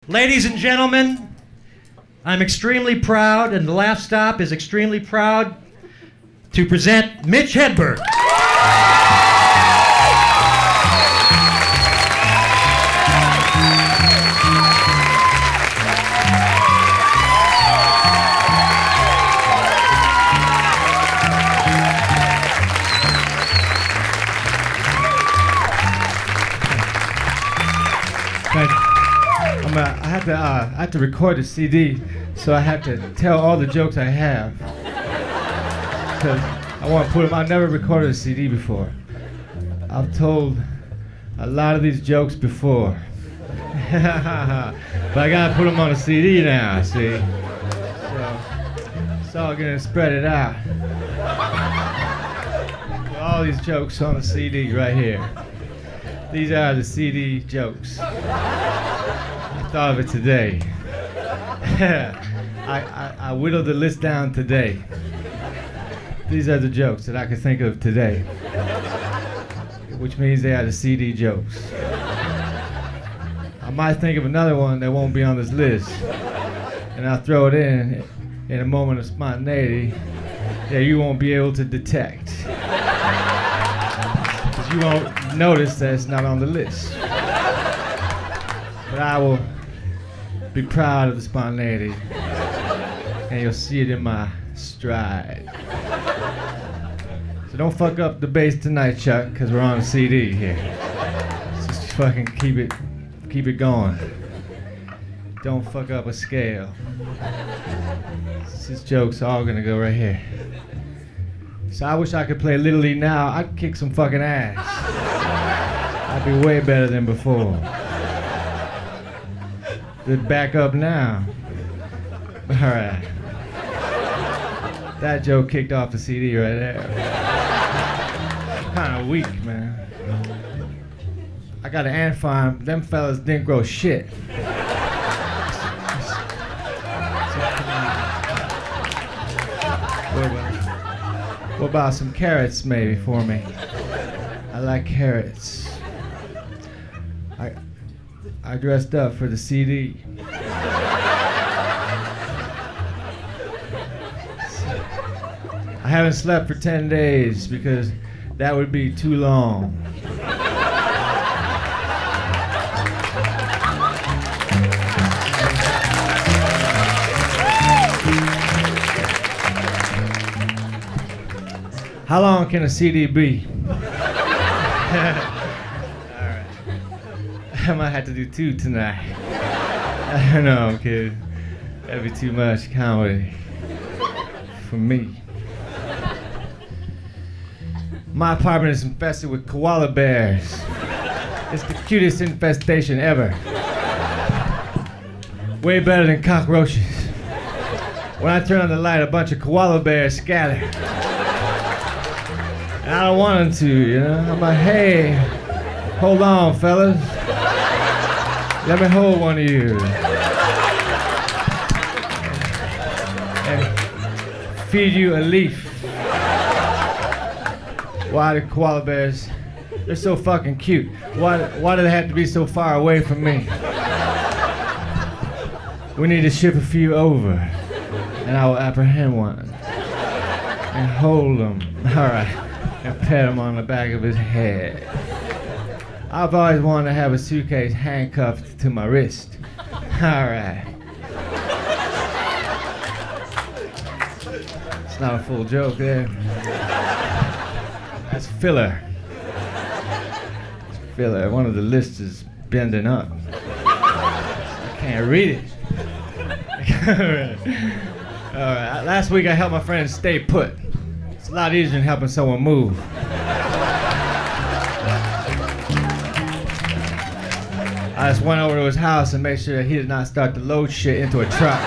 Ladies and gentlemen, I'm extremely proud, and the Laff Stop is extremely proud to present Mitch Hedberg. I have to record a CD, so I have to tell all the jokes I have. Because I want to put them. I've never recorded a CD before. I've told a lot of these jokes before. But I gotta put them on a CD now, see? So all gonna spread it out. Put all these jokes on the CD right here. These are the CD jokes. I thought of it today. I whittled the list down today. These are the jokes that I could think of today, which means they are the CD jokes. I might think of another one that won't be on this list, and I'll throw it in a moment of spontaneity that you won't be able to detect, because you won't notice that it's not on the list. But I will be proud of the spontaneity, and you'll see it in my stride. So don't fuck up the bass tonight, Chuck, because we're on a CD here. Just fucking keep it going. Don't fuck up a scale. This joke's all gonna go right here. So I wish I could play Little League now. I'd kick some fucking ass. I'd be way better than before. Good back up now. All right. That joke kicked off the CD right there. Kind of weak, man. I got an ant farm. Them fellas didn't grow shit. What about some carrots maybe for me? I like carrots. I dressed up for the CD. I haven't slept for 10 days because that would be too long. How long can a CD be? I might have to do 2 tonight. I know, I'm kidding. That'd be too much comedy for me. My apartment is infested with koala bears. It's the cutest infestation ever. Way better than cockroaches. When I turn on the light, a bunch of koala bears scatter. And I don't want them to, you know? I'm like, hey, hold on, fellas. Let me hold one of you. And feed you a leaf. Why the koala bears? They're so fucking cute. Why do they have to be so far away from me? We need to ship a few over, and I will apprehend one and hold him. All right, and pet him on the back of his head. I've always wanted to have a suitcase handcuffed to my wrist. All right. It's not a full joke there. That's filler. It's filler. One of the lists is bending up. I can't read it. All right. Last week I helped my friend stay put. It's a lot easier than helping someone move. I just went over to his house and made sure that he did not start to load shit into a truck.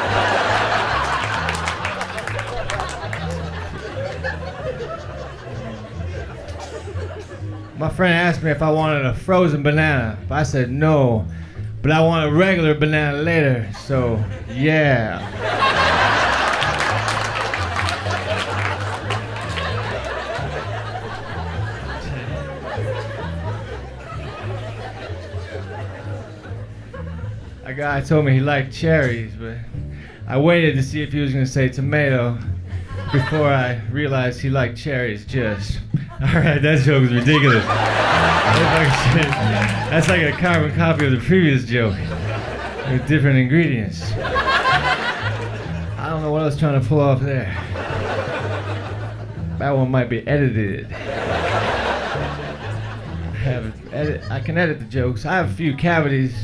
My friend asked me if I wanted a frozen banana, but I said no, but I want a regular banana later, so yeah. A guy told me he liked cherries, but I waited to see if he was going to say tomato before I realized he liked cherries just. Alright, that joke was ridiculous. That's like a carbon copy of the previous joke with different ingredients. I don't know what I was trying to pull off there. That one might be edited. I can edit the jokes. I have a few cavities.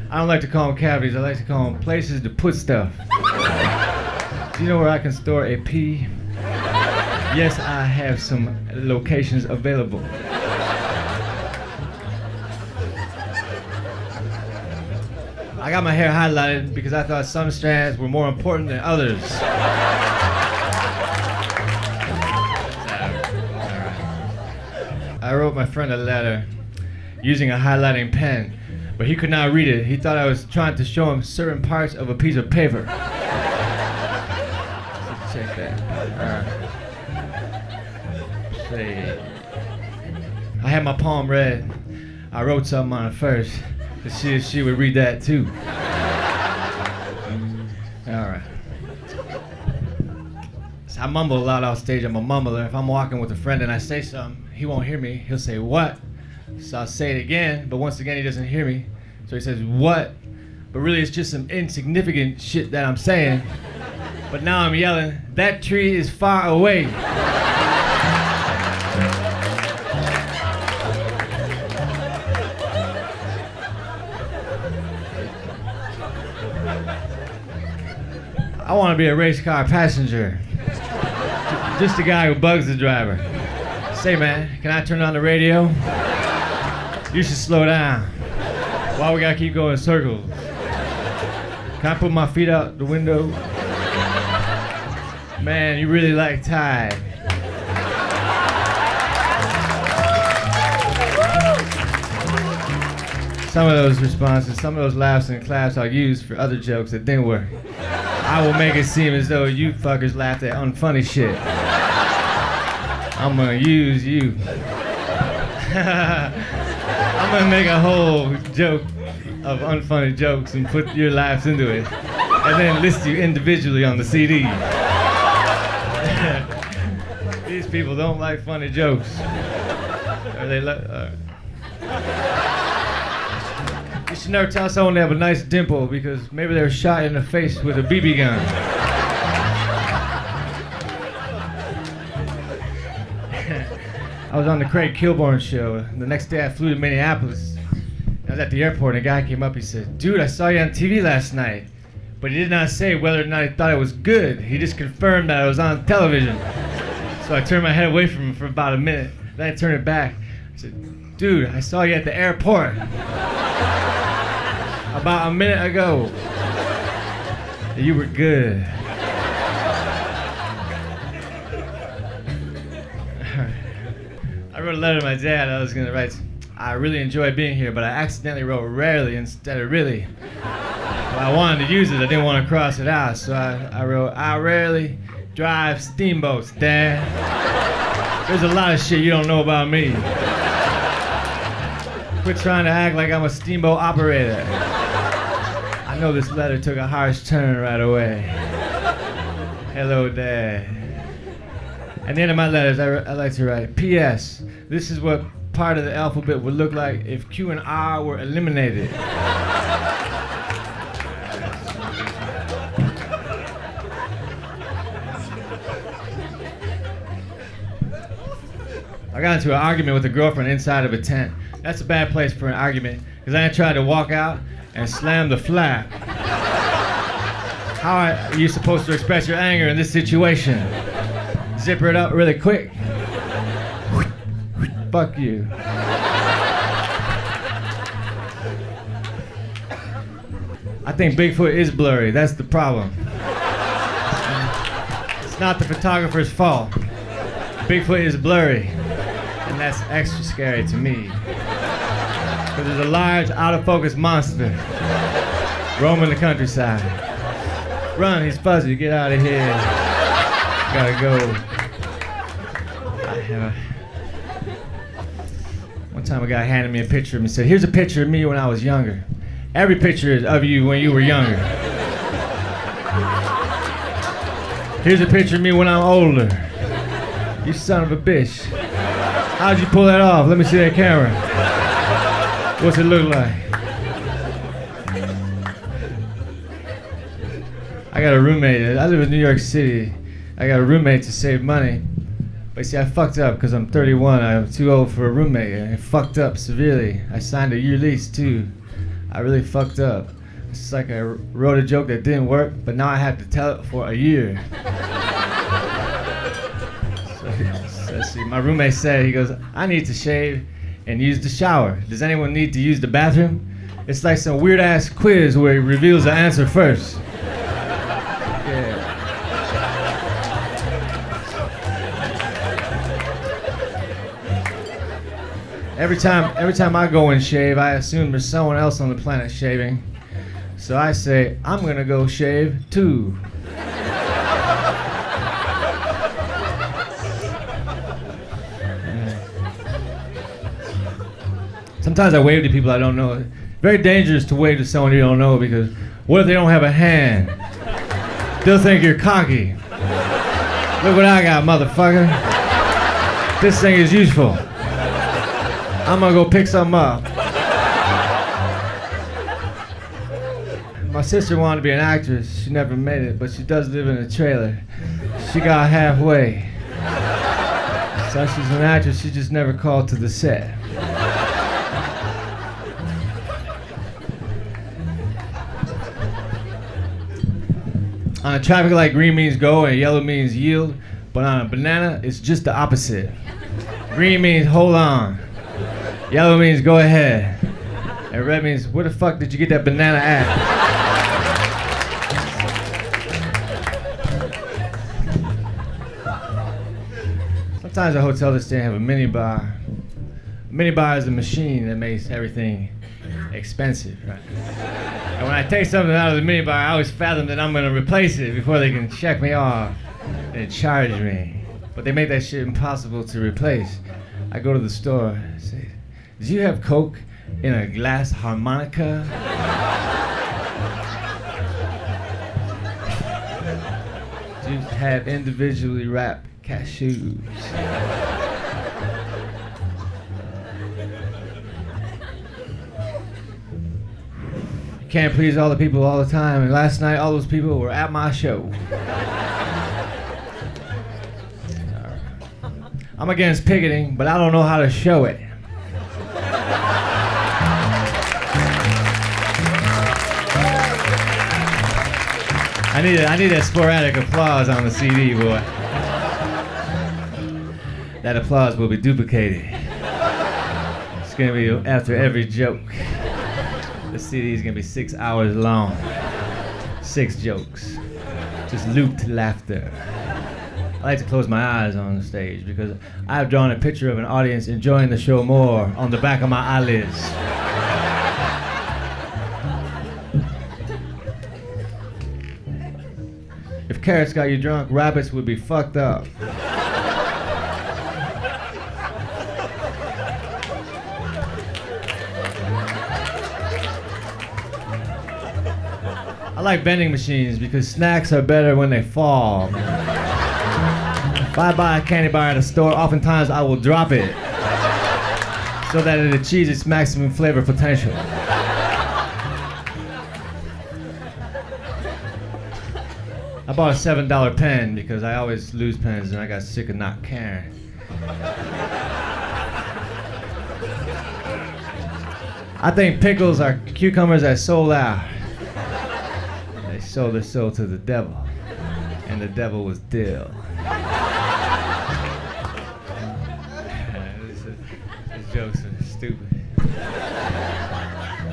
I don't like to call them cavities. I like to call them places to put stuff. Do you know where I can store a pea? Yes, I have some locations available. I got my hair highlighted because I thought some strands were more important than others. I wrote my friend a letter using a highlighting pen, but he could not read it. He thought I was trying to show him certain parts of a piece of paper. Let's check that. See. I had my palm read. I wrote something on it first to see if she would read that too. Alright. So I mumble a lot off stage. I'm a mumbler. If I'm walking with a friend and I say something, he won't hear me. He'll say, "What?" So I'll say it again, but once again he doesn't hear me. So he says, "What?" But really it's just some insignificant shit that I'm saying. But now I'm yelling, "That tree is far away." I want to be a race car passenger. Just a guy who bugs the driver. Say, man, can I turn on the radio? You should slow down. Why we gotta keep going in circles? Can I put my feet out the window? Man, you really like Tide. Some of those responses, some of those laughs and claps I'll use for other jokes that didn't work. I will make it seem as though you fuckers laughed at unfunny shit. I'm gonna use you. I'm gonna make a whole joke of unfunny jokes and put your laughs into it, and then list you individually on the CD. These people don't like funny jokes. Or they You should never tell someone they have a nice dimple because maybe they were shot in the face with a BB gun. I was on the Craig Kilborn show. The next day I flew to Minneapolis. I was at the airport and a guy came up. He said, "Dude, I saw you on TV last night." But he did not say whether or not he thought it was good. He just confirmed that I was on television. So I turned my head away from him for about a minute. Then I turned it back. I said, "Dude, I saw you at the airport about a minute ago. You were good." I wrote a letter to my dad. I was gonna write, "I really enjoy being here, but I accidentally wrote rarely instead of really." Well, I wanted to use it. I didn't want to cross it out, so I wrote, "I rarely drive steamboats, Dad. There's a lot of shit you don't know about me. Quit trying to act like I'm a steamboat operator." I know this letter took a harsh turn right away. Hello, Dad. At the end of my letters, I like to write, "P.S. This is what part of the alphabet would look like if Q and R were eliminated." I got into an argument with a girlfriend inside of a tent. That's a bad place for an argument, because I tried to walk out and slam the flap. How are you supposed to express your anger in this situation? Zipper it up really quick. Fuck you. I think Bigfoot is blurry. That's the problem. It's not the photographer's fault. Bigfoot is blurry. And that's extra scary to me. Because there's a large, out-of-focus monster roaming the countryside. Run, he's fuzzy. Get out of here. Gotta go. One time a guy handed me a picture of me and said, "Here's a picture of me when I was younger." Every picture is of you when you were younger. Here's a picture of me when I'm older. You son of a bitch. How'd you pull that off? Let me see that camera. What's it look like? I got a roommate. I live in New York City. I got a roommate to save money. But see, I fucked up because I'm 31. I'm too old for a roommate. And I fucked up severely. I signed a year lease too. I really fucked up. It's like I wrote a joke that didn't work, but now I have to tell it for a year. So see, my roommate said, he goes, I need to shave and use the shower. Does anyone need to use the bathroom? It's like some weird ass quiz where he reveals the answer first. Yeah. Every time I go and shave, I assume there's someone else on the planet shaving. So I say, I'm gonna go shave too. Sometimes I wave to people I don't know. Very dangerous to wave to someone you don't know because what if they don't have a hand? They'll think you're cocky. Look what I got, motherfucker. This thing is useful. I'm gonna go pick something up. My sister wanted to be an actress. She never made it, but she does live in a trailer. She got halfway. So she's an actress, she just never called to the set. On a traffic light, green means go and yellow means yield, but on a banana, it's just the opposite. Green means hold on. Yellow means go ahead. And red means where the fuck did you get that banana at? Sometimes a hotel this day have a minibar. A minibar is a machine that makes everything expensive, right? And when I take something out of the minibar, I always fathom that I'm gonna replace it before they can check me off and charge me. But they make that shit impossible to replace. I go to the store and say, do you have Coke in a glass harmonica? Do you have individually wrapped cashews? You can't please all the people all the time, and last night all those people were at my show. I'm against picketing, but I don't know how to show it. I need that sporadic applause on the CD, boy. That applause will be duplicated. It's gonna be after every joke. The CD is gonna be 6 hours long. 6 jokes. Just looped laughter. I like to close my eyes on the stage because I've drawn a picture of an audience enjoying the show more on the back of my eyelids. If carrots got you drunk, rabbits would be fucked up. I like vending machines because snacks are better when they fall. If I buy a candy bar at a store, oftentimes I will drop it so that it achieves its maximum flavor potential. I bought a $7 pen because I always lose pens and I got sick of not caring. I think pickles are cucumbers that sold out. They sold their soul to the devil, and the devil was dill. These jokes are stupid.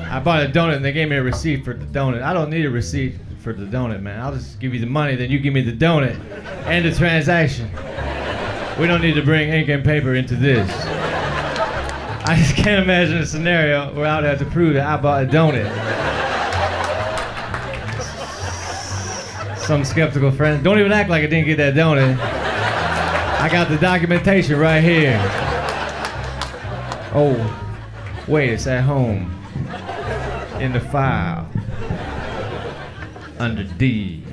I bought a donut and they gave me a receipt for the donut. I don't need a receipt for the donut, man. I'll just give you the money, then you give me the donut and the transaction. We don't need to bring ink and paper into this. I just can't imagine a scenario where I would have to prove that I bought a donut. Some skeptical friend, don't even act like I didn't get that donut. I got the documentation right here. Oh, wait, it's at home. in the file under D.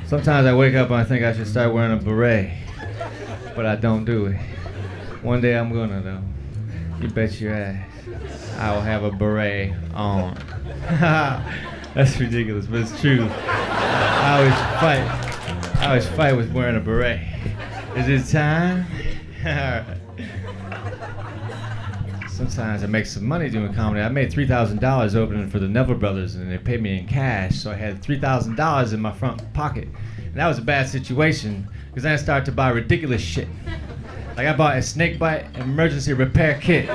Sometimes I wake up and I think I should start wearing a beret, but I don't do it. One day I'm gonna though. You bet your ass. I will have a beret on. That's ridiculous, but it's true. I always fight with wearing a beret. Is it time? Sometimes I make some money doing comedy. I made $3,000 opening for the Neville Brothers, and they paid me in cash, so I had $3,000 in my front pocket. And that was a bad situation, because then I started to buy ridiculous shit. Like I bought a snake bite emergency repair kit.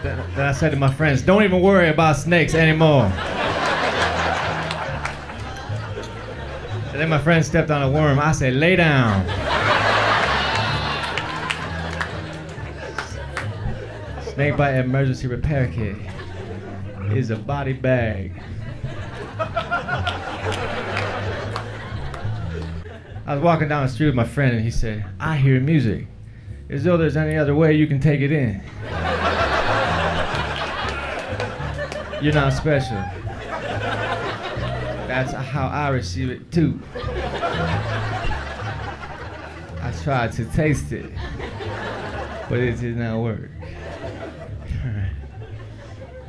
Then I said to my friends, don't even worry about snakes anymore. And then my friend stepped on a worm. I said, lay down. Snake bite emergency repair kit is a body bag. I was walking down the street with my friend and he said, I hear music, as though there's any other way you can take it in. You're not special. That's how I receive it too. I tried to taste it, but it did not work.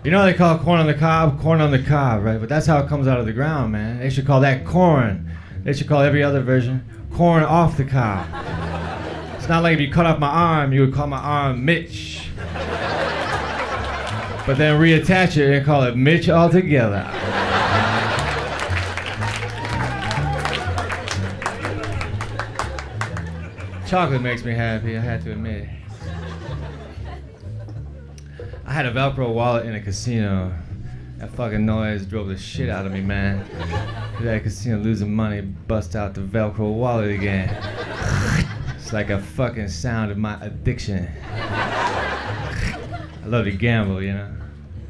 You know they call corn on the cob, right? But that's how it comes out of the ground, man. They should call that corn. They should call every other version corn off the cob. It's not like if you cut off my arm, you would call my arm Mitch. But then reattach it and call it Mitch altogether. Chocolate makes me happy, I had to admit it. I had a Velcro wallet in a casino. That fucking noise drove the shit out of me, man. That casino losing money, bust out the Velcro wallet again. It's like a fucking sound of my addiction. I love to gamble, you know.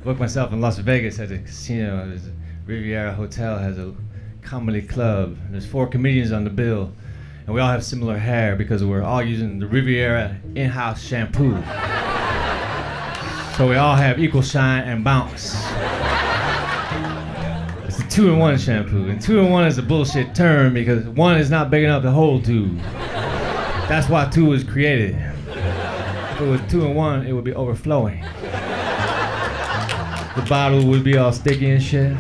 Booked myself in Las Vegas at a casino. There's a Riviera Hotel has a comedy club. There's 4 comedians on the bill. And we all have similar hair because we're all using the Riviera in-house shampoo. So we all have equal shine and bounce. It's a 2-in-1 shampoo. And 2-in-1 is a bullshit term because 1 is not big enough to hold 2. That's why 2 was created. If it was 2-in-1, it would be overflowing. The bottle would be all sticky and shit.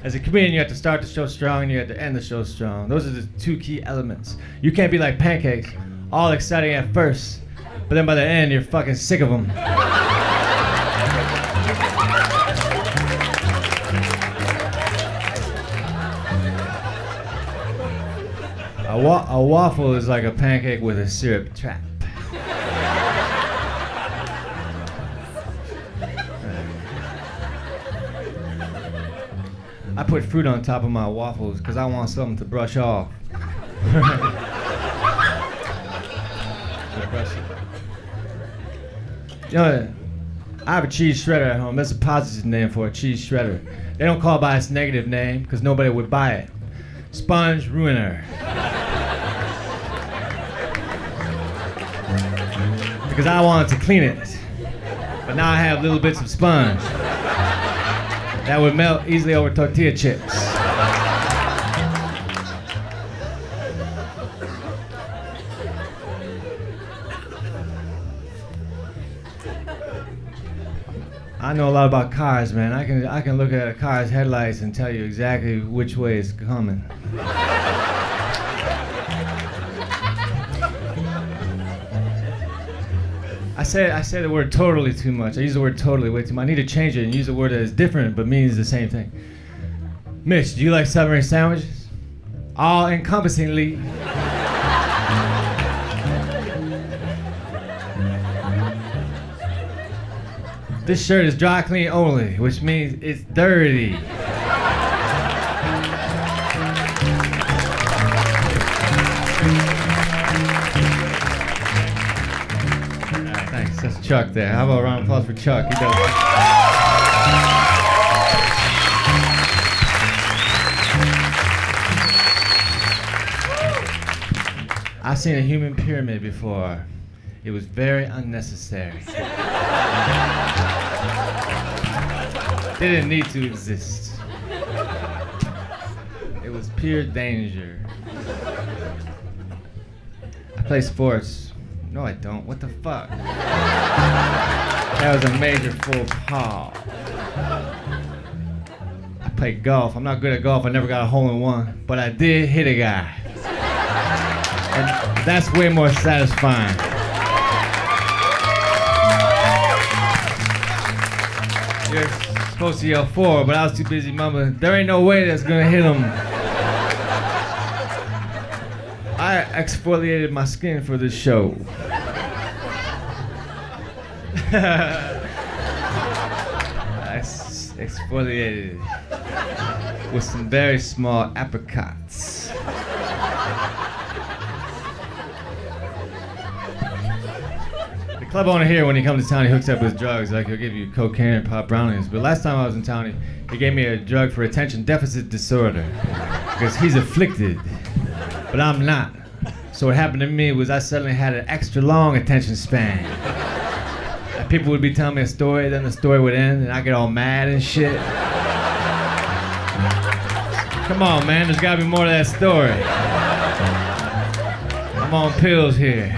As a comedian, you have to start the show strong and you have to end the show strong. Those are the 2 key elements. You can't be like Pancakes, all exciting at first, but then by the end, you're fucking sick of them. A waffle is like a pancake with a syrup trap. I put fruit on top of my waffles because I want something to brush off. You know, I have a cheese shredder at home. That's a positive name for a cheese shredder. They don't call it by its negative name because nobody would buy it. Sponge ruiner. Because I wanted to clean it. But now I have little bits of sponge that would melt easily over tortilla chips. I know a lot about cars, man. I can look at a car's headlights and tell you exactly which way it's coming. I say the word totally too much. I use the word totally way too much. I need to change it and use a word that is different but means the same thing. Mitch, do you like submarine sandwiches? All encompassingly. This shirt is dry clean only, which means it's dirty. Thanks, that's Chuck there. How about a round of applause for Chuck? He does it. I've seen a human pyramid before. It was very unnecessary. Didn't need to exist. It was pure danger. I play sports. No, I don't. What the fuck? That was a major faux pas. I play golf. I'm not good at golf. I never got a hole in one, but I did hit a guy. And that's way more satisfying. You're supposed to yell 4, but I was too busy mumbling, there ain't no way that's gonna hit him. I exfoliated my skin for this show. I exfoliated with some very small apricots. The club owner here, when he comes to town, he hooks up with drugs. Like, he'll give you cocaine and pop brownies. But last time I was in town, he gave me a drug for attention deficit disorder. Because he's afflicted, but I'm not. So what happened to me was I suddenly had an extra long attention span. And people would be telling me a story, then the story would end, and I get all mad and shit. Come on, man, there's gotta be more to that story. I'm on pills here.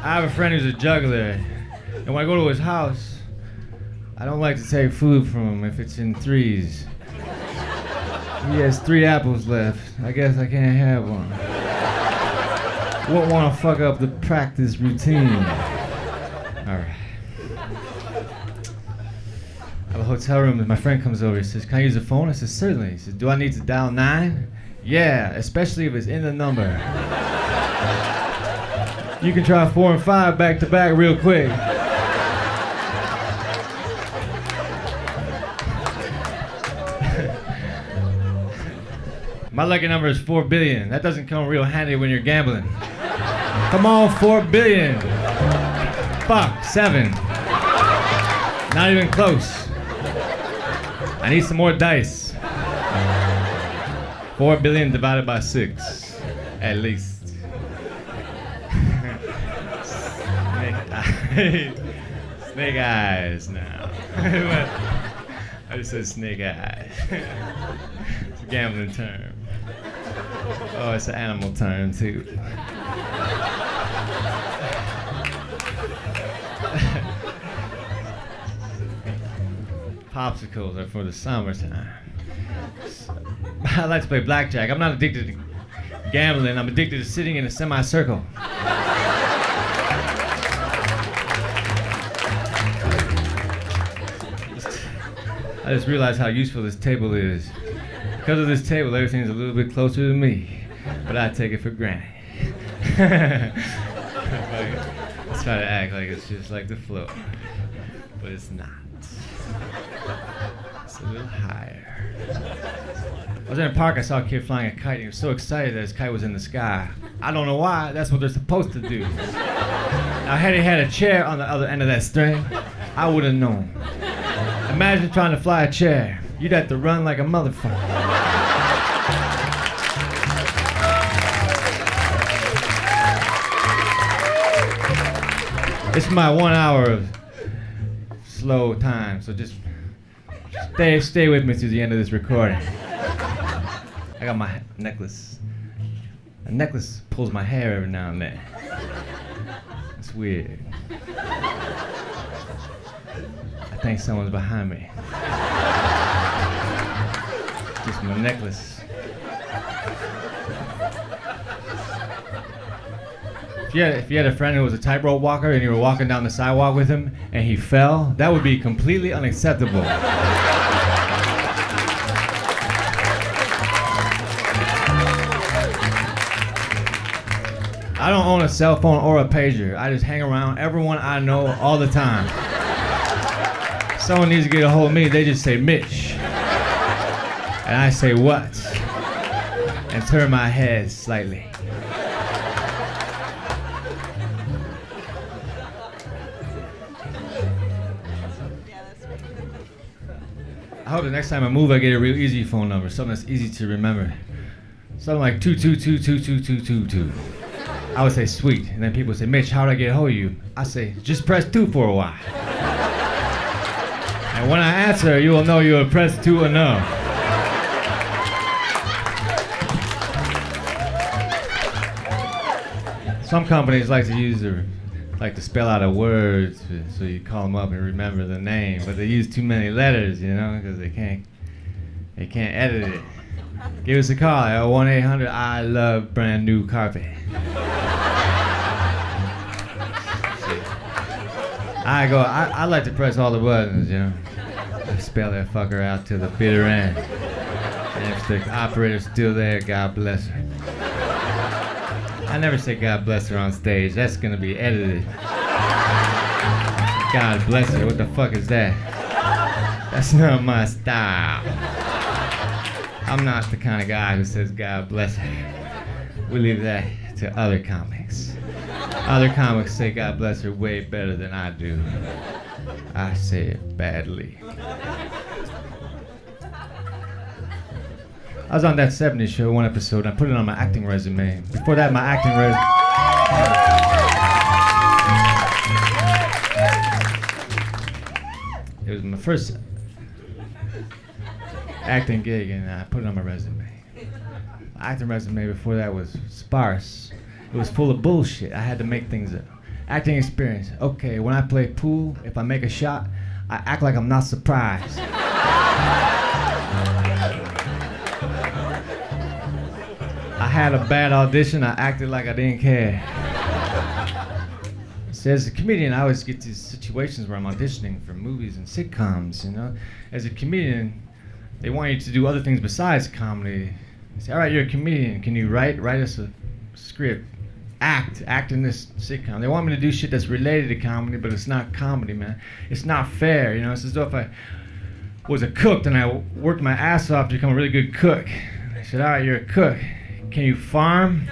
I have a friend who's a juggler, and when I go to his house, I don't like to take food from him if it's in threes. He has 3 apples left. I guess I can't have one. Won't want to fuck up the practice routine. All right. I have a hotel room and my friend comes over. He says, can I use the phone? I said, certainly. He says, do I need to dial 9? Yeah, especially if it's in the number. You can try 4 and 5 back to back real quick. My lucky number is 4 billion. That doesn't come real handy when you're gambling. Come on, 4 billion. Fuck, 7. Not even close. I need some more dice. 4 billion divided by 6, at least. Snake eyes now. I just said snake eyes. It's a gambling term. Oh, it's an animal term too. Popsicles are for the summertime. I like to play blackjack. I'm not addicted to gambling. I'm addicted to sitting in a semicircle. I just realized how useful this table is. Because of this table, everything's a little bit closer to me, but I take it for granted. Let's try to act like it's just like the floor, but it's not. It's a little higher. I was in a park, I saw a kid flying a kite, and he was so excited that his kite was in the sky. I don't know why, that's what they're supposed to do. Now, had he had a chair on the other end of that string, I would have known. Imagine trying to fly a chair. You'd have to run like a motherfucker. It's my 1 hour of slow time, so just stay with me through the end of this recording. I got my necklace. A necklace pulls my hair every now and then. It's weird. I think someone's behind me. Just my necklace. If you had a friend who was a tightrope walker and you were walking down the sidewalk with him and he fell, that would be completely unacceptable. I don't own a cell phone or a pager. I just hang around everyone I know all the time. If someone needs to get a hold of me, they just say Mitch. And I say what? And turn my head slightly. I hope the next time I move, I get a real easy phone number, something that's easy to remember. Something like 2222222. I would say sweet, and then people would say, Mitch, how do I get a hold of you? I say, just press 2 for a while. And when I answer, you will know you have pressed 2 enough. Some companies like to spell out a word so you call them up and remember the name, but they use too many letters, because they can't edit it. Give us a call at 1-800 I love brand new carpet. I like to press all the buttons, I spell that fucker out to the bitter end. And if the operator's still there, God bless her. I never say God bless her on stage. That's gonna be edited. God bless her. What the fuck is that? That's not my style. I'm not the kind of guy who says God bless her. We leave that to other comics. Other comics say God bless her way better than I do. I say it badly. I was on that 70s show, one episode, and I put it on my acting resume. Before that, my acting resume. It was my first acting gig, and I put it on my resume. My acting resume before that was sparse. It was full of bullshit. I had to make things up. Acting experience. Okay, when I play pool, if I make a shot, I act like I'm not surprised. I had a bad audition, I acted like I didn't care. So as a comedian, I always get these situations where I'm auditioning for movies and sitcoms, As a comedian, they want you to do other things besides comedy. They say, all right, you're a comedian, can you write us a script? Act in this sitcom. They want me to do shit that's related to comedy, but it's not comedy, man. It's not fair, It's as though if I was a cook and I worked my ass off to become a really good cook. They said, all right, you're a cook. Can you farm?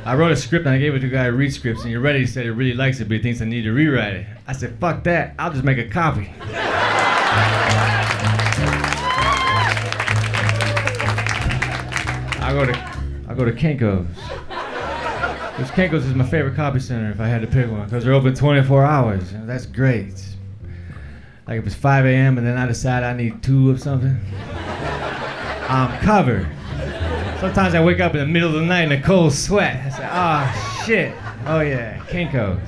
I wrote a script and I gave it to a guy who reads scripts, and you're ready. He said he really likes it, but he thinks I need to rewrite it. I said, fuck that, I'll just make a copy. I go to Kinko's. Because Kinko's is my favorite copy center if I had to pick one, because they're open 24 hours. That's great. Like if it's 5 a.m. and then I decide I need 2 of something, I'm covered. Sometimes I wake up in the middle of the night in a cold sweat. I say, oh shit, oh yeah, Kinko's.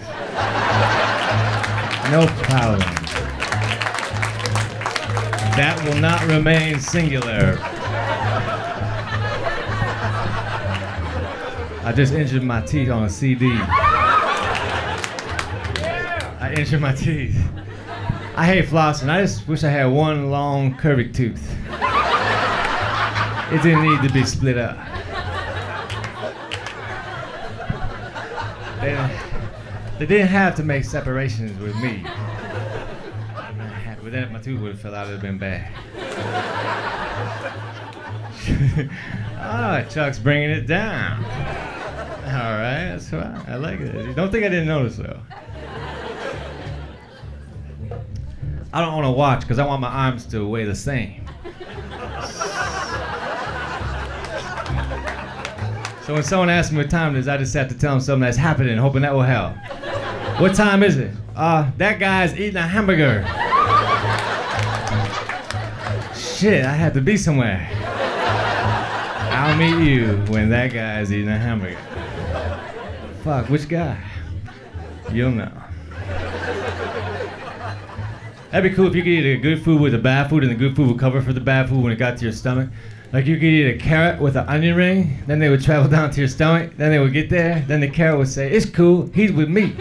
No problem. That will not remain singular. I just injured my teeth on a CD. I injured my teeth. I hate flossing. I just wish I had one long curvy tooth. It didn't need to be split up. They didn't have to make separations with me. But then if my tooth would have fell out, it would have been bad. Oh, Chuck's bringing it down. All right, that's right. I like it. You don't think I didn't notice, though. I don't want to watch because I want my arms to weigh the same. So when someone asks me what time it is, I just have to tell them something that's happening, hoping that will help. What time is it? That guy's eating a hamburger. Shit, I have to be somewhere. I'll meet you when that guy's eating a hamburger. Fuck, which guy? You'll know. That'd be cool if you could eat a good food with the bad food and the good food would cover for the bad food when it got to your stomach. Like you could eat a carrot with an onion ring, then they would travel down to your stomach, then they would get there, then the carrot would say, it's cool, he's with me.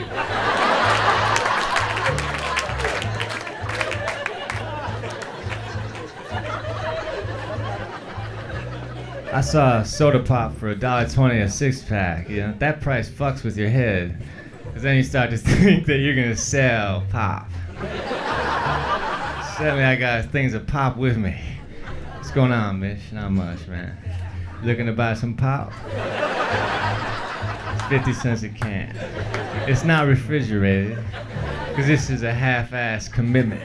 I saw a soda pop for $1.20 a 6-pack. That price fucks with your head. Because then you start to think that you're going to sell pop. Suddenly I got things of pop with me. What's going on, Mitch? Not much, man. Looking to buy some pop? It's 50 cents a can. It's not refrigerated. Because this is a half-ass commitment.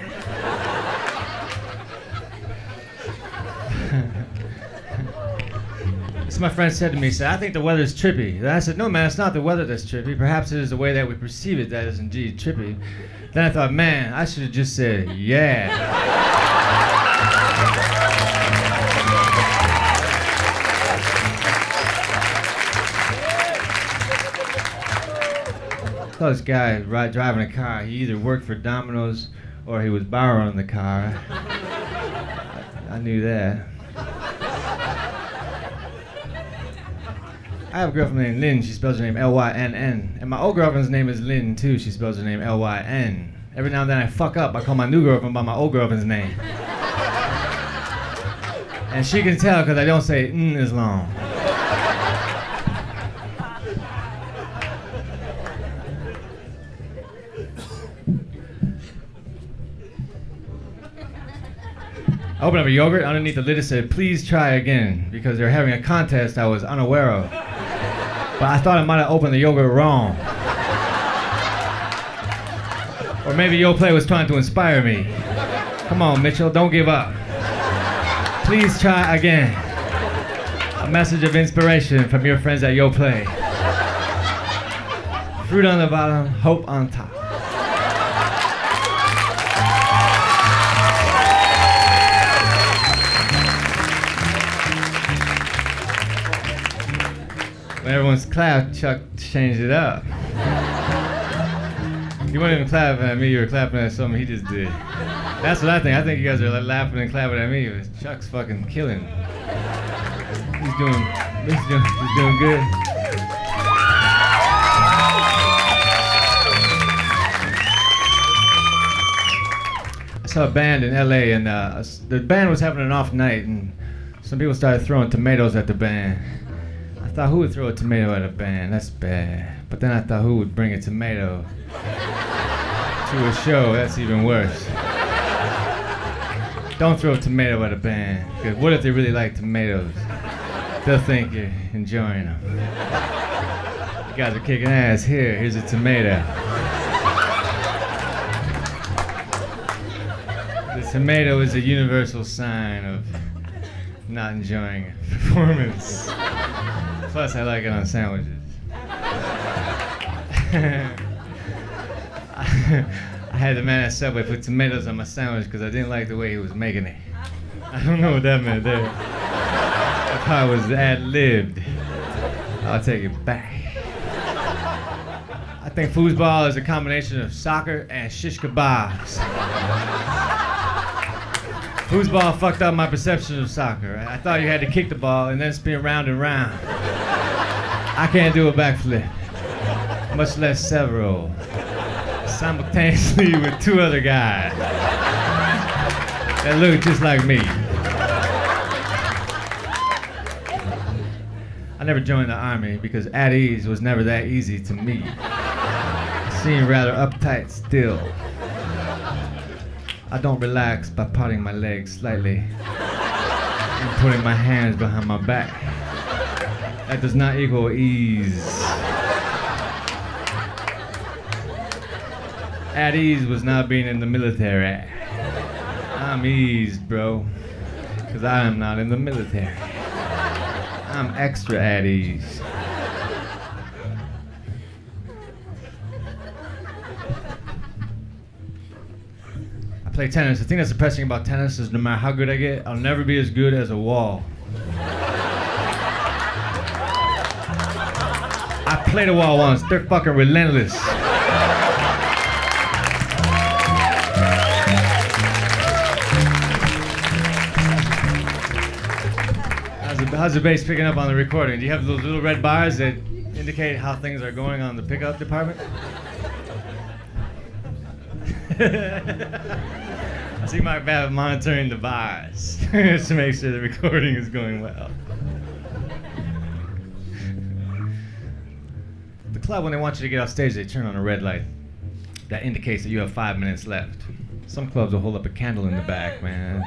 So my friend said to me, he said, I think the weather's trippy. And I said, no, man, it's not the weather that's trippy. Perhaps it is the way that we perceive it that is indeed trippy. Then I thought, man, I should have just said, yeah. I saw this guy driving a car. He either worked for Domino's or he was borrowing the car. I knew that. I have a girlfriend named Lynn. She spells her name L-Y-N-N. And my old girlfriend's name is Lynn, too. She spells her name L-Y-N. Every now and then I fuck up. I call my new girlfriend by my old girlfriend's name. And she can tell because I don't say "n" as long. I opened up a yogurt. Underneath the lid it said, please try again, because they're having a contest I was unaware of. But I thought I might have opened the yogurt wrong. Or maybe Yo Play was trying to inspire me. Come on, Mitchell, don't give up. Please try again. A message of inspiration from your friends at Yo Play. Fruit on the bottom, hope on top. When everyone's clapped, Chuck changed it up. You weren't even clapping at me, you were clapping at something he just did. That's what I think. I think you guys are laughing and clapping at me. Chuck's fucking killing. He's doing good. I saw a band in LA and the band was having an off night and some people started throwing tomatoes at the band. I thought, who would throw a tomato at a band? That's bad. But then I thought, who would bring a tomato to a show? That's even worse. Don't throw a tomato at a band. Because what if they really like tomatoes? They'll think you're enjoying them. You guys are kicking ass. Here's a tomato. The tomato is a universal sign of not enjoying a performance. Plus, I like it on sandwiches. I had the man at Subway put tomatoes on my sandwich because I didn't like the way he was making it. I don't know what that meant there. That part was ad-libbed. I'll take it back. I think foosball is a combination of soccer and shish kebabs. Foosball fucked up my perception of soccer. I thought you had to kick the ball and then spin round and round. I can't do a backflip, much less several, simultaneously with two other guys that look just like me. I never joined the army because at ease was never that easy to me. I seem rather uptight still. I don't relax by parting my legs slightly and putting my hands behind my back. That does not equal ease. At ease was not being in the military. I'm eased, bro, because I am not in the military. I'm extra at ease. I play tennis. The thing that's depressing about tennis is no matter how good I get, I'll never be as good as a wall. I played a wall once. They're fucking relentless. How's the bass picking up on the recording? Do you have those little red bars that indicate how things are going on the pickup department? I see my bad monitoring the bars to make sure the recording is going well. The club, when they want you to get off stage, they turn on a red light. That indicates that you have 5 minutes left. Some clubs will hold up a candle in the back, man.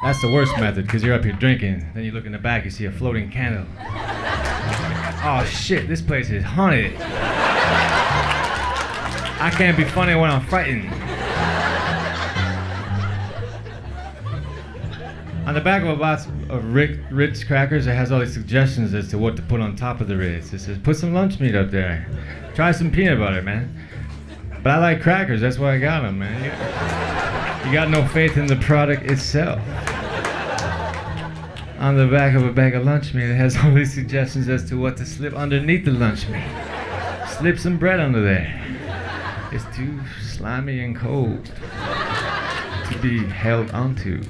That's the worst method, because you're up here drinking. Then you look in the back, you see a floating candle. Oh shit, this place is haunted. I can't be funny when I'm frightened. On the back of a box of Ritz crackers, it has all these suggestions as to what to put on top of the Ritz. It says, put some lunch meat up there. Try some peanut butter, man. But I like crackers, that's why I got them, man. You got no faith in the product itself. On the back of a bag of lunch meat, it has all these suggestions as to what to slip underneath the lunch meat. Slip some bread under there. It's too slimy and cold to be held onto.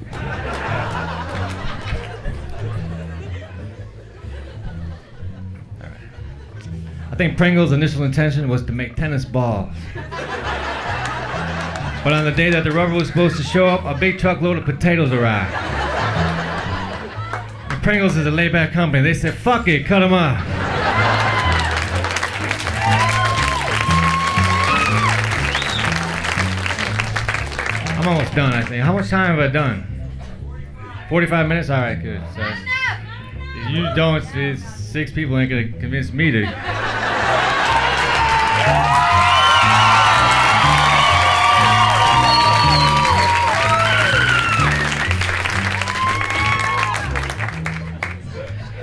I think Pringle's initial intention was to make tennis balls. But on the day that the rubber was supposed to show up, a big truckload of potatoes arrived. And Pringles is a laid-back company. They said, fuck it, cut them off. I'm almost done, I think. How much time have I done? 45 minutes? All right, good. So, if you don't, 6 people ain't gonna convince me to.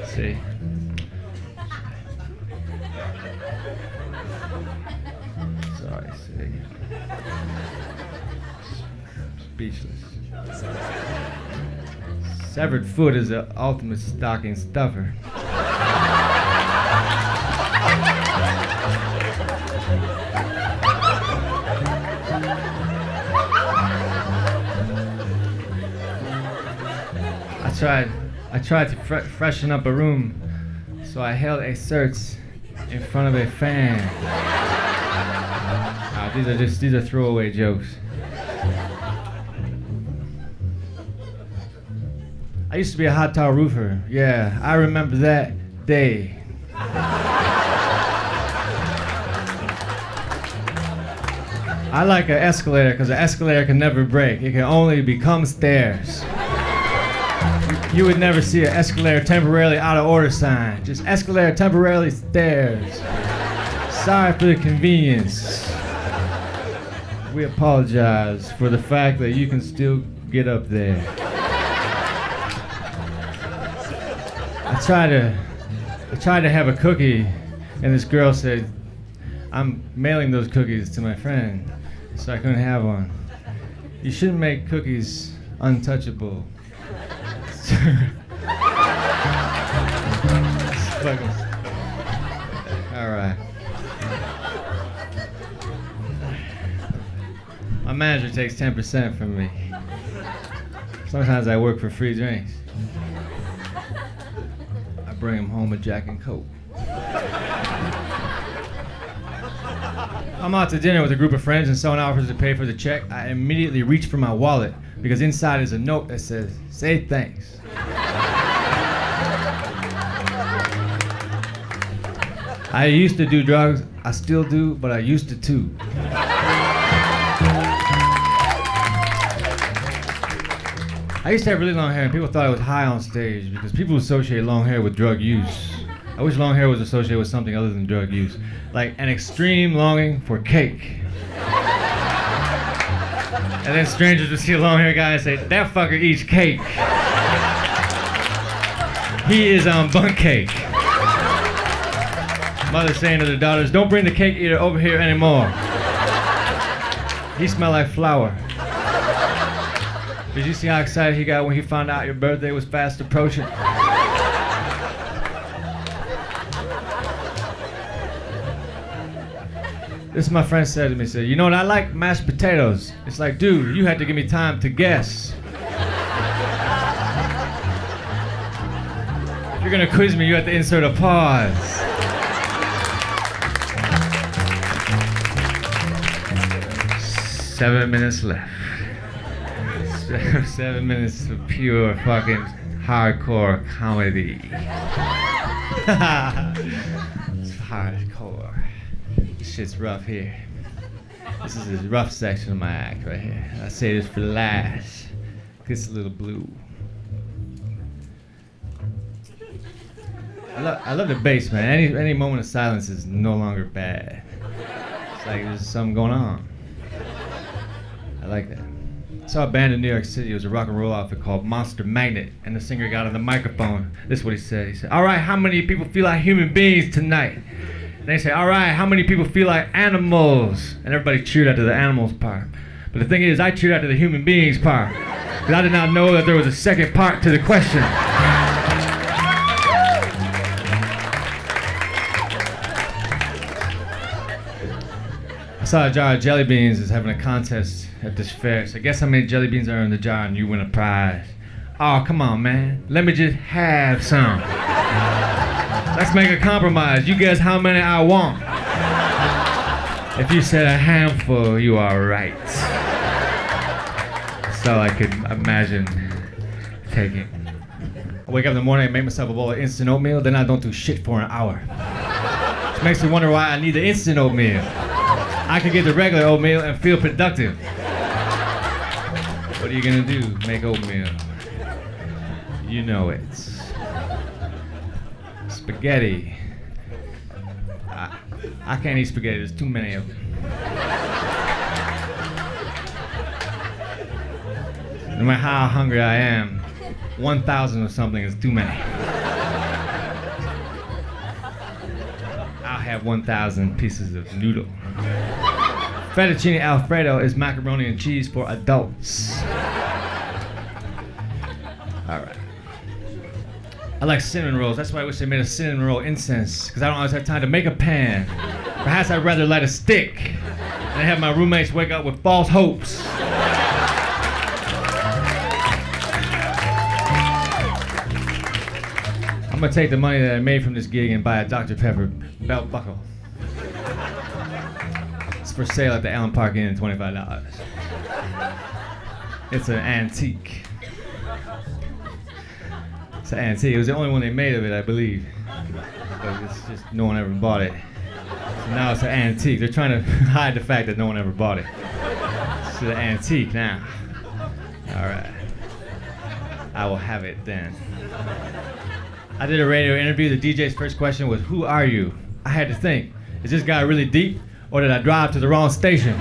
See. Sorry, see. Speechless. Severed foot is the ultimate stocking stuffer. I tried to freshen up a room, so I held a search in front of a fan. These are throwaway jokes. I used to be a hot towel roofer. Yeah, I remember that day. I like an escalator because an escalator can never break. It can only become stairs. You would never see an escalator temporarily out of order sign. Just escalator temporarily stairs. Sorry for the convenience. We apologize for the fact that you can still get up there. I tried to have a cookie, and this girl said, I'm mailing those cookies to my friend, so I couldn't have one. You shouldn't make cookies untouchable. All right. My manager takes 10% from me. Sometimes I work for free drinks. I bring him home a Jack and Coke. I'm out to dinner with a group of friends and someone offers to pay for the check. I immediately reach for my wallet because inside is a note that says, say thanks. I used to do drugs, I still do, but I used to too. I used to have really long hair and people thought I was high on stage because people associate long hair with drug use. I wish long hair was associated with something other than drug use, like an extreme longing for cake. And then strangers would see a long hair guy and say, that fucker eats cake. He is on bunk cake. Mother saying to their daughters, don't bring the cake eater over here anymore. He smelled like flour. Did you see how excited he got when he found out your birthday was fast approaching? This my friend said to me, said, you know what, I like mashed potatoes. It's like, dude, you had to give me time to guess. If you're gonna quiz me, you have to insert a pause. Seven minutes left. 7 minutes of pure fucking hardcore comedy. It's hardcore. This shit's rough here. This is the rough section of my act right here. I say this for last. It's a little blue. I love the bass, man. Any moment of silence is no longer bad. It's like there's something going on. I like that. Saw a band in New York City. It was a rock and roll outfit called Monster Magnet, and the singer got on the microphone. This is what he said. He said, "All right, how many people feel like human beings tonight?" And they say, "All right, how many people feel like animals?" And everybody cheered after the animals part. But the thing is, I cheered after the human beings part, because I did not know that there was a second part to the question. I saw a jar of jelly beans is having a contest at this fair. So guess how many jelly beans are in the jar and you win a prize. Oh, come on, man. Let me just have some. Let's make a compromise. You guess how many I want. If you said a handful, you are right. That's all I could imagine taking. I wake up in the morning and make myself a bowl of instant oatmeal, then I don't do shit for an hour. Which makes me wonder why I need the instant oatmeal. I could get the regular oatmeal and feel productive. What are you gonna do? Make oatmeal. You know it. Spaghetti. I can't eat spaghetti, there's too many of them. No matter how hungry I am, 1,000 or something is too many. I'll have 1,000 pieces of noodle. Fettuccine Alfredo is macaroni and cheese for adults. All right. I like cinnamon rolls. That's why I wish they made a cinnamon roll incense, because I don't always have time to make a pan. Perhaps I'd rather light a stick and have my roommates wake up with false hopes. I'm gonna take the money that I made from this gig and buy a Dr. Pepper belt buckle. It's for sale at the Allen Park Inn, $25. It's an antique. It's an antique. It was the only one they made of it, I believe. But it's just no one ever bought it. So now it's an antique. They're trying to hide the fact that no one ever bought it. It's an antique now. All right. I will have it then. I did a radio interview. The DJ's first question was, "Who are you?" I had to think, is this guy really deep, or did I drive to the wrong station?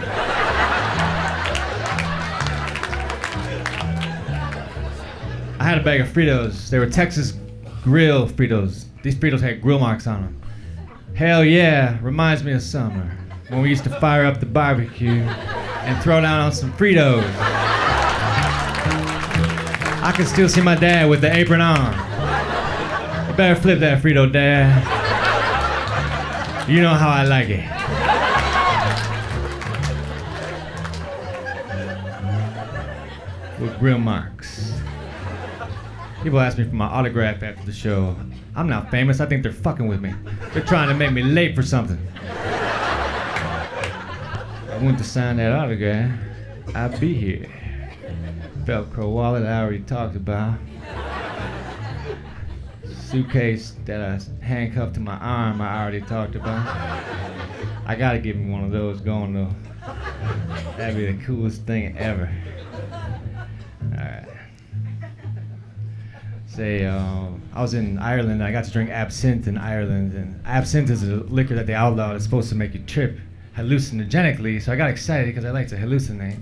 I had a bag of Fritos. They were Texas grill Fritos. These Fritos had grill marks on them. Hell yeah, reminds me of summer, when we used to fire up the barbecue and throw down on some Fritos. I can still see my dad with the apron on. You better flip that Frito, Dad. You know how I like it. With grill marks. People ask me for my autograph after the show. I'm not famous. I think they're fucking with me. They're trying to make me late for something. I went to sign that autograph. I'd be here. Velcro wallet I already talked about. Suitcase that I handcuffed to my arm I already talked about. I gotta give me one of those going though. That'd be the coolest thing ever. Alright. Say, I was in Ireland and I got to drink absinthe in Ireland, and absinthe is a liquor that they outlawed. It's supposed to make you trip hallucinogenically, so I got excited because I like to hallucinate.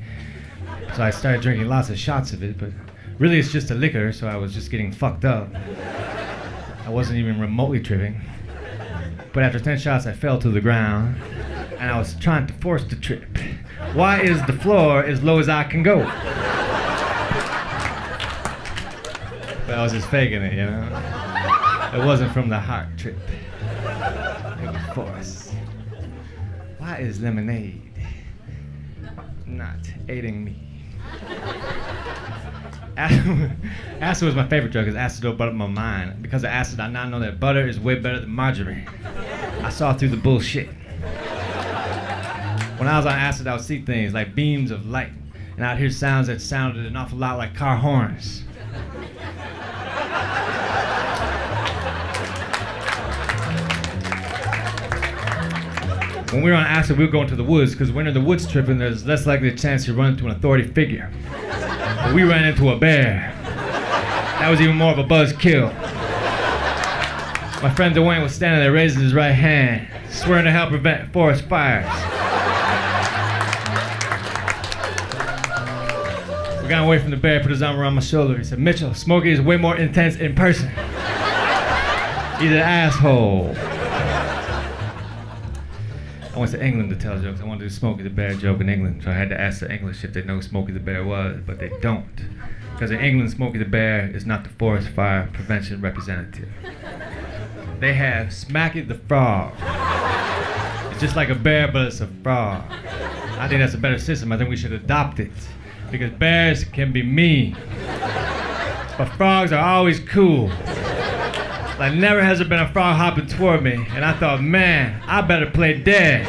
So I started drinking lots of shots of it, but really it's just a liquor, so I was just getting fucked up. I wasn't even remotely tripping. But after 10 shots, I fell to the ground, and I was trying to force the trip. Why is the floor as low as I can go? But I was just faking it, you know? It wasn't from the heart trip. It was force. Why is lemonade not aiding me? Acid was my favorite drug because acid opened up my mind. Because of acid, I now know that butter is way better than margarine. I saw through the bullshit. When I was on acid, I would see things like beams of light, and I'd hear sounds that sounded an awful lot like car horns. When we were on acid, we would go into the woods, because when you're in the woods tripping, there's less likely a chance you run into an authority figure. But we ran into a bear. That was even more of a buzzkill. My friend Dwayne was standing there raising his right hand, swearing to help prevent forest fires. We got away from the bear, put his arm around my shoulder. He said, Mitchell, Smokey is way more intense in person. He's an asshole. I went to England to tell jokes. I wanted to do Smokey the Bear joke in England, so I had to ask the English if they know who Smokey the Bear was, but they don't. Because in England, Smokey the Bear is not the forest fire prevention representative. They have Smackie the Frog. It's just like a bear, but it's a frog. I think that's a better system. I think we should adopt it. Because bears can be mean. But frogs are always cool. Like never has there been a frog hopping toward me, and I thought, man, I better play dead.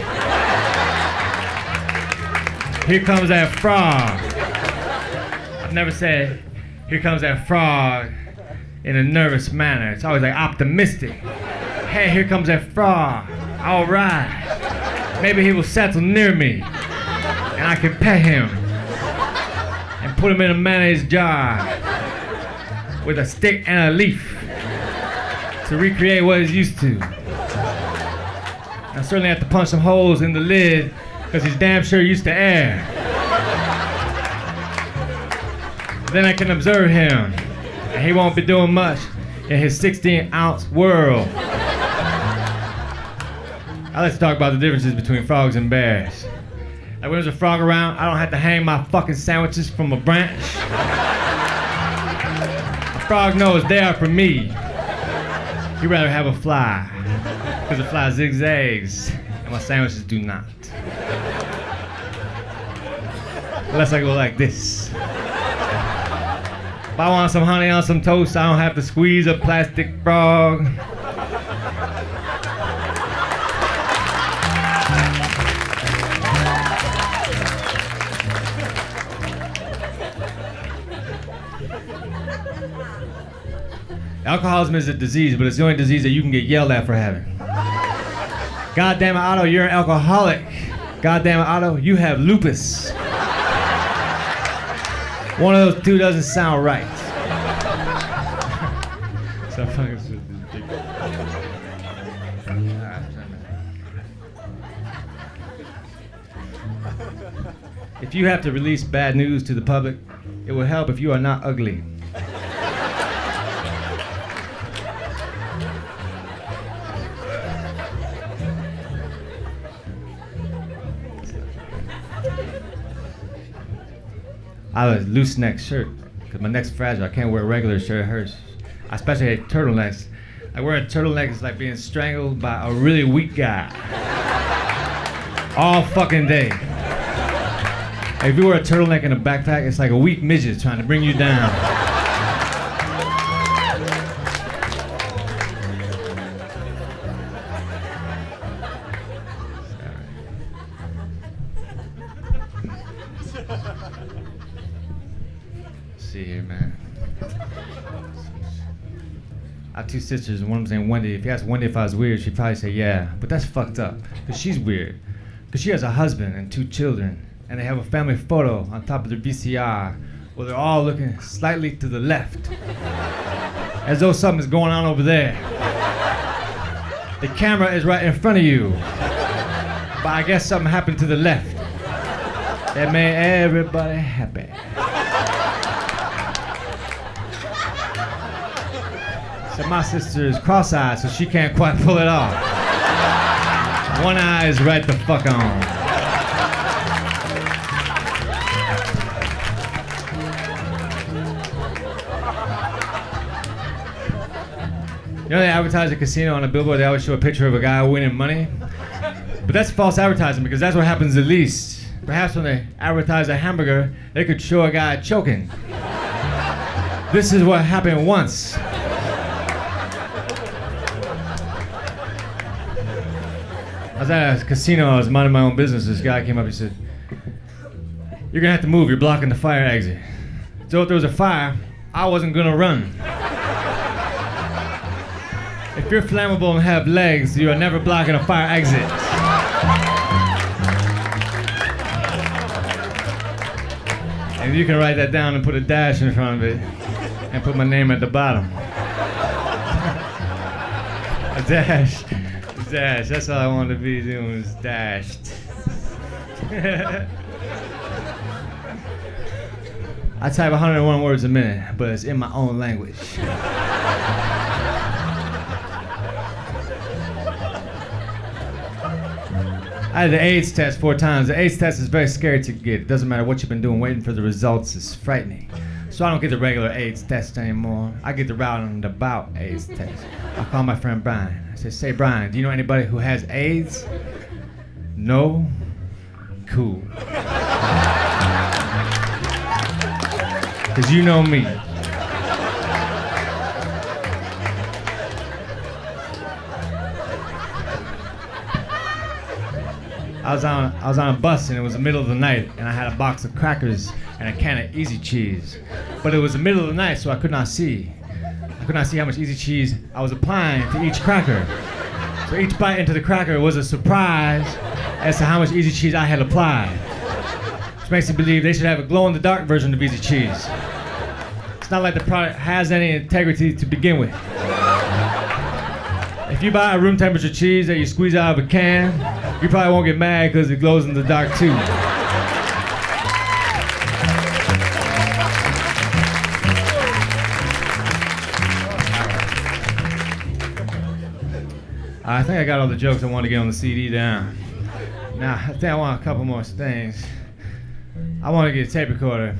Here comes that frog. I've never said, here comes that frog in a nervous manner. It's always like optimistic. Hey, here comes that frog. All right. Maybe he will settle near me, and I can pet him and put him in a mayonnaise jar with a stick and a leaf to recreate what he's used to. I certainly have to punch some holes in the lid because he's damn sure used to air. Then I can observe him, and he won't be doing much in his 16-ounce world. I like to talk about the differences between frogs and bears. Like when there's a frog around, I don't have to hang my fucking sandwiches from a branch. A frog knows they are for me. He'd rather have a fly, because the fly zigzags, and my sandwiches do not. Unless I go like this. If I want some honey on some toast, I don't have to squeeze a plastic frog. Alcoholism is a disease, but it's the only disease that you can get yelled at for having. God damn it, Otto, you're an alcoholic. God damn it, Otto, you have lupus. One of those two doesn't sound right. So fucking if you have to release bad news to the public, it will help if you are not ugly. I have a loose neck shirt because my neck's fragile. I can't wear a regular shirt, it hurts. I especially hate turtlenecks. Like wearing a turtleneck is like being strangled by a really weak guy. All fucking day. Like if you wear a turtleneck and a backpack, it's like a weak midget trying to bring you down. See here, man. I have two sisters, and one of them's named Wendy. If you ask Wendy if I was weird, she'd probably say yeah. But that's fucked up, because she's weird. Because she has a husband and two children, and they have a family photo on top of their VCR where they're all looking slightly to the left, as though something's going on over there. The camera is right in front of you, but I guess something happened to the left that made everybody happy. So my sister is cross-eyed, so she can't quite pull it off. One eye is right the fuck on. You know they advertise a casino on a billboard, they always show a picture of a guy winning money? But that's false advertising because that's what happens the least. Perhaps when they advertise a hamburger, they could show a guy choking. This is what happened once. I was at a casino, I was minding my own business. This guy came up, he said, "You're gonna have to move, you're blocking the fire exit." So if there was a fire, I wasn't gonna run. If you're flammable and have legs, you are never blocking a fire exit. And you can write that down and put a dash in front of it and put my name at the bottom. A dash. Dash. That's all I wanted to be doing was dashed. I type 101 words a minute, but it's in my own language. I had the AIDS test 4 times. The AIDS test is very scary to get. It doesn't matter what you've been doing, waiting for the results is frightening. So I don't get the regular AIDS test anymore. I get the roundabout AIDS test. I call my friend Brian. I say, Brian, do you know anybody who has AIDS? No? Cool. Because you know me. I was on a bus and it was the middle of the night and I had a box of crackers and a can of Easy Cheese. But it was the middle of the night, so I could not see. I could not see how much Easy Cheese I was applying to each cracker. So each bite into the cracker was a surprise as to how much Easy Cheese I had applied. Which makes me believe they should have a glow-in-the-dark version of Easy Cheese. It's not like the product has any integrity to begin with. If you buy a room temperature cheese that you squeeze out of a can, you probably won't get mad because it glows in the dark too. I think I got all the jokes I want to get on the CD down. Now, I think I want a couple more things. I want to get a tape recorder.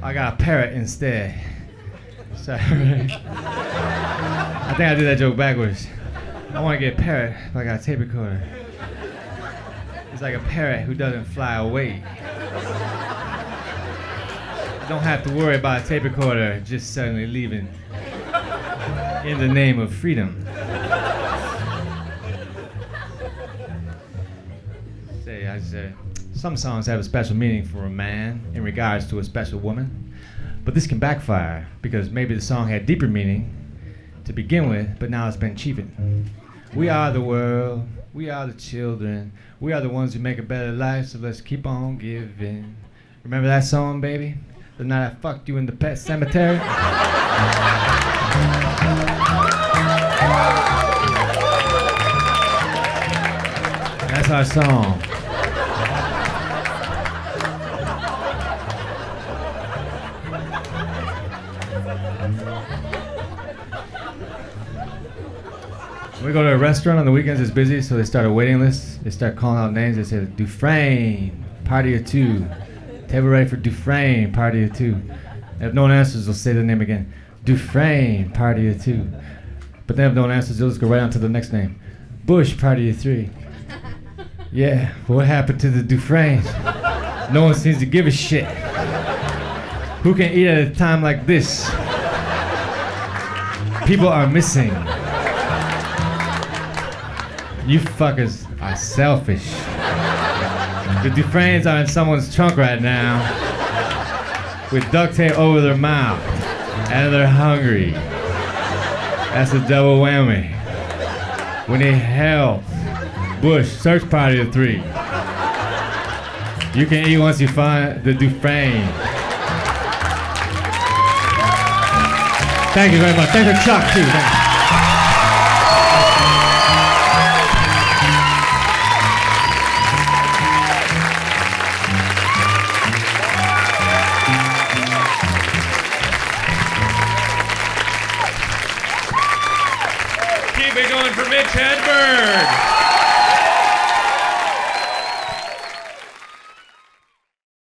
I got a parrot instead. Sorry. I think I did that joke backwards. I want to get a parrot, but I got a tape recorder. It's like a parrot who doesn't fly away. You don't have to worry about a tape recorder just suddenly leaving in the name of freedom. Some songs have a special meaning for a man in regards to a special woman, but this can backfire because maybe the song had deeper meaning to begin with, but now it's been cheapened. We are the world, we are the children, we are the ones who make a better life, so let's keep on giving. Remember that song, baby? The night I fucked you in the pet cemetery? That's our song. When we go to a restaurant on the weekends, it's busy, so they start a waiting list. They start calling out names. They say, Dufresne, party of 2. Table ready for Dufresne, party of 2. And if no one answers, they'll say the name again. Dufresne, party of 2. But then if no one answers, they'll just go right on to the next name. Bush, party of 3. Yeah, what happened to the Dufresnes? No one seems to give a shit. Who can eat at a time like this? People are missing. You fuckers are selfish. The Dufrenes are in someone's trunk right now with duct tape over their mouth and they're hungry. That's a double whammy. We need help. Bush, search party of 3. You can eat once you find the Dufresne. Thank you very much. Thank you, Chuck, too. Thanks. Keep it going for Mitch Hedberg.